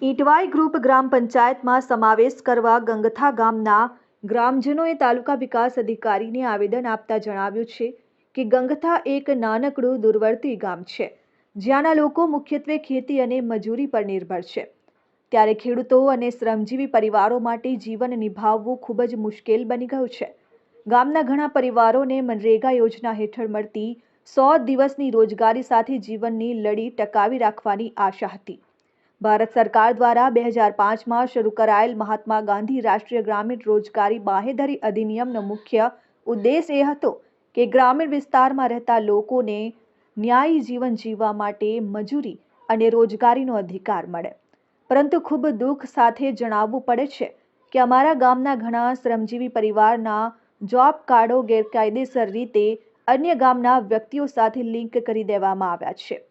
ઈટવાઈ group ગ્રામ પંચાયતમાં સમાવેશ કરવા ગંગથા ગામના ગ્રામજનોએ તાલુકા વિકાસ અધિકારીને આવેદન આપતા જણાવ્યું છે કે ગંગથા એક નાનકડું દૂરવર્તી ગામ છે, જ્યાંના લોકો મુખ્યત્વે ખેતી અને મજૂરી પર નિર્ભર છે। ત્યારે ખેડૂતો અને શ્રમજીવી પરિવારો માટે જીવન નિભાવવું ખૂબ જ મુશ્કેલ બની ગયું છે। ગામના ઘણા પરિવારોને મનરેગા યોજના હેઠળ મળતી 100 દિવસની રોજગારી સાથે જીવનની લડી ટકાવી રાખવાની આશા હતી। ભારત સરકાર દ્વારા 2005માં શરૂ કરાયેલ મહાત્મા ગાંધી રાષ્ટ્રીય ગ્રામીણ રોજગારી બાંહેધરી અધિનિયમનો મુખ્ય ઉદ્દેશ એ હતો કે ગ્રામીણ વિસ્તારમાં રહેતા લોકોને ન્યાયી જીવન જીવવા માટે મજૂરી અને રોજગારીનો અધિકાર મળે। પરંતુ ખૂબ દુઃખ સાથે જણાવવું પડે છે કે અમારા ગામના ઘણા શ્રમજીવી પરિવારના જોબ કાર્ડો ગેરકાયદેસર રીતે અન્ય ગામના વ્યક્તિઓ સાથે લિંક કરી દેવામાં આવ્યા છે।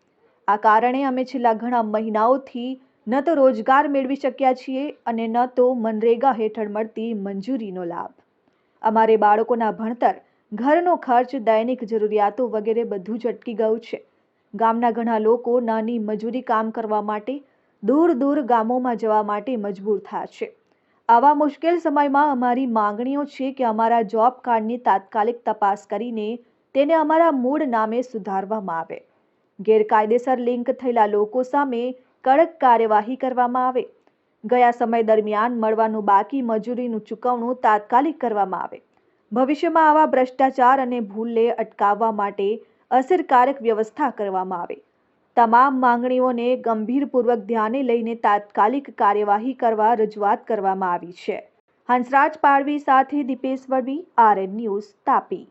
આ કારણે અમે છેલ્લા ઘણા મહિનાઓથી ન તો રોજગાર મેળવી શક્યા છીએ અને ન તો મનરેગા હેઠળ મળતી મંજૂરીનો લાભ। અમારે બાળકોના ભણતર, ઘરનો ખર્ચ, દૈનિક જરૂરિયાતો વગેરે બધું જ અટકી ગયું છે। ગામના ઘણા લોકો નાની મજૂરી કામ કરવા માટે દૂર દૂર ગામોમાં જવા માટે મજબૂર થયા છે। આવા મુશ્કેલ સમયમાં અમારી માંગણીઓ છે કે અમારા જોબ કાર્ડની તાત્કાલિક તપાસ કરીને તેને અમારા મૂળ નામે સુધારવામાં આવે। ગેરકાયદેસર લિંક થયેલા લોકો સામે કડક કાર્યવાહી કરવામાં આવે। ગયા સમય દરમિયાન મળવાનું બાકી મજૂરીનું ચૂકવણું તાત્કાલિક કરવામાં આવે। ભવિષ્યમાં આવા ભ્રષ્ટાચાર અને ભૂલને અટકાવવા માટે અસરકારક વ્યવસ્થા કરવામાં આવે। તમામ માંગણીઓને ગંભીરપૂર્વક ધ્યાને લઈને તાત્કાલિક કાર્યવાહી કરવા રજૂઆત કરવામાં આવી છે। હંસરાજ પાડવી સાથે દીપેશ વડવી, RN ન્યૂઝ, તાપી।